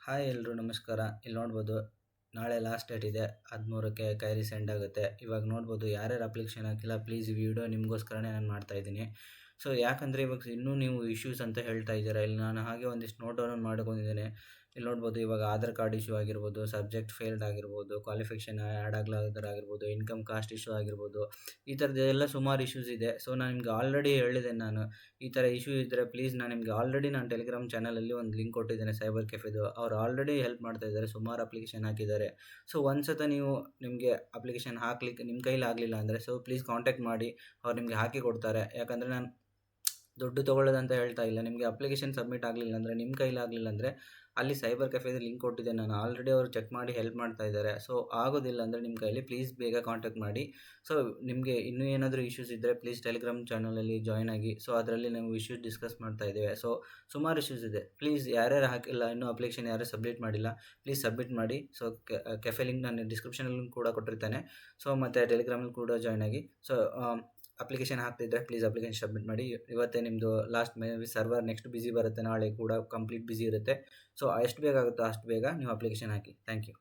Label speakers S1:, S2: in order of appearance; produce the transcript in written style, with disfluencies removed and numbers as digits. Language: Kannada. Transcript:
S1: ಹಾಯ್ ಎಲ್ರು ನಮಸ್ಕಾರ. ಇಲ್ಲಿ ನೋಡ್ಬೋದು ನಾಳೆ ಲಾಸ್ಟ್ ಡೇಟ್ ಇದೆ. 13ಕ್ಕೆ ಕೈರಿ ಸೆಂಡ್ ಆಗುತ್ತೆ. ಇವಾಗ ನೋಡ್ಬೋದು ಯಾರ್ಯಾರು ಅಪ್ಲಿಕೇಶನ್ ಹಾಕಿಲ್ಲ ಪ್ಲೀಸ್ ಈ ವಿಡಿಯೋ ನಿಮಗೋಸ್ಕರನೇ ನಾನು ಮಾಡ್ತಾ ಇದ್ದೀನಿ. ಸೊ ಯಾಕಂದರೆ ಇವಾಗ ಇನ್ನೂ ನೀವು ಇಶ್ಯೂಸ್ ಅಂತ ಹೇಳ್ತಾ ಇದ್ದೀರಾ. ಇಲ್ಲಿ ನಾನು ಹಾಗೆ ಒಂದಿಷ್ಟು ನೋಟ್ ಡೌನ್ ಮಾಡ್ಕೊಂಡಿದ್ದೇನೆ. ಇಲ್ಲಿ ನೋಡ್ಬೋದು ಇವಾಗ ಆಧಾರ್ ಕಾರ್ಡ್ ಇಶ್ಯೂ ಆಗಿರ್ಬೋದು, ಸಬ್ಜೆಕ್ಟ್ ಫೇಲ್ಡ್ ಆಗಿರ್ಬೋದು, ಕ್ವಾಲಿಫಿಕೇಷನ್ ಆ್ಯಡ್ ಆಗಿರ್ಬೋದು, ಇನ್ಕಮ್ ಕಾಸ್ಟ್ ಇಶ್ಯೂ ಆಗಿರ್ಬೋದು, ಈ ಥರದ್ದೆಲ್ಲ ಸುಮಾರು ಇಶ್ಯೂಸ್ ಇದೆ. ಸೊ ನಾನು ನಿಮ್ಗೆ ಆಲ್ರೆಡಿ ಹೇಳಿದೆ, ನಾನು ಈ ಥರ ಇಶ್ಯೂ ಇದ್ದರೆ ಪ್ಲೀಸ್ ನಾನು ನಿಮಗೆ ಆಲ್ರೆಡಿ ನಾನು ಟೆಲಿಗ್ರಾಮ್ ಚಾನಲಲ್ಲಿ ಒಂದು ಲಿಂಕ್ ಕೊಟ್ಟಿದ್ದೇನೆ ಸೈಬರ್ ಕೆಫೆದು. ಅವ್ರು ಆಲ್ರೆಡಿ ಹೆಲ್ಪ್ ಮಾಡ್ತಾ ಇದ್ದಾರೆ, ಸುಮಾರು ಅಪ್ಲಿಕೇಶನ್ ಹಾಕಿದ್ದಾರೆ. ಸೊ ಒಂದು ನೀವು ನಿಮಗೆ ಅಪ್ಲಿಕೇಶನ್ ಹಾಕ್ಲಿಕ್ಕೆ ನಿಮ್ಮ ಕೈಲಿ ಆಗಲಿಲ್ಲ ಅಂದರೆ ಸೊ ಪ್ಲೀಸ್ ಕಾಂಟ್ಯಾಕ್ಟ್ ಮಾಡಿ, ಅವ್ರು ನಿಮಗೆ ಹಾಕಿ ಕೊಡ್ತಾರೆ. ಯಾಕಂದರೆ ನಾನು ದುಡ್ಡು ತೊಗೊಳ್ಳೋದಂತ ಹೇಳ್ತಾ ಇಲ್ಲ. ನಿಮಗೆ ಅಪ್ಲಿಕೇಶನ್ ಸಬ್ಮಿಟ್ ಆಗಲಿಲ್ಲ ಅಂದರೆ, ನಿಮ್ಮ ಕೈಲಿ ಆಗಲಿಲ್ಲ ಅಂದರೆ ಅಲ್ಲಿ ಸೈಬರ್ ಕೆಫೆದು ಲಿಂಕ್ ಕೊಟ್ಟಿದ್ದೆ ನಾನು ಆಲ್ರೆಡಿ, ಅವರು ಚೆಕ್ ಮಾಡಿ ಹೆಲ್ಪ್ ಮಾಡ್ತಾ ಇದ್ದಾರೆ. ಸೊ ಆಗೋದಿಲ್ಲ ಅಂದರೆ ನಿಮ್ಮ ಕೈಲಿ ಪ್ಲೀಸ್ ಬೇಗ ಕಾಂಟ್ಯಾಕ್ಟ್ ಮಾಡಿ. ಸೊ ನಿಮಗೆ ಇನ್ನೂ ಏನಾದರೂ ಇಶ್ಯೂಸ್ ಇದ್ದರೆ ಪ್ಲೀಸ್ ಟೆಲಿಗ್ರಾಮ್ ಚಾನಲಲ್ಲಿ ಜಾಯ್ನ್ ಆಗಿ. ಸೊ ಅದರಲ್ಲಿ ನಾವು ಇಶ್ಯೂಸ್ ಡಿಸ್ಕಸ್ ಮಾಡ್ತಾ ಇದ್ದೇವೆ. ಸೊ ಸುಮಾರು ಇಶ್ಯೂಸ್ ಇದೆ. ಪ್ಲೀಸ್ ಯಾರ್ಯಾರು ಹಾಕಿಲ್ಲ, ಇನ್ನೂ ಅಪ್ಲಿಕೇಶನ್ ಯಾರು ಸಬ್ಮಿಟ್ ಮಾಡಿಲ್ಲ, ಪ್ಲೀಸ್ ಸಬ್ಮಿಟ್ ಮಾಡಿ. ಸೊ ಕೆಫೆ ಲಿಂಕ್ ನಾನು ಡಿಸ್ಕ್ರಿಪ್ಷನಲ್ಲಿ ಕೂಡ ಕೊಟ್ಟಿರ್ತೇನೆ. ಸೊ ಮತ್ತು ಟೆಲಿಗ್ರಾಮಲ್ಲಿ ಕೂಡ ಜಾಯ್ನ್ ಆಗಿ. ಸೊ ಅಪ್ಲಿಕೇಶನ್ ಹಾಕ್ತಿದ್ರೆ ಪ್ಲೀಸ್ ಅಪ್ಲಿಕೇಶನ್ ಸಬ್ಮಿಟ್ ಮಾಡಿ. ಇವತ್ತೇ ನಿಮ್ಮದು last maybe server next busy ಬರುತ್ತೆ, ನಾಳೆ ಕೂಡ ಕಂಪ್ಲೀಟ್ ಬಿಸಿ ಇರುತ್ತೆ. ಸೊ ಎಷ್ಟು ಬೇಗ ಆಗುತ್ತೋ ಅಷ್ಟು ಬೇಗ ನೀವು ಅಪ್ಲಿಕೇಶನ್ ಹಾಕಿ. Thank you.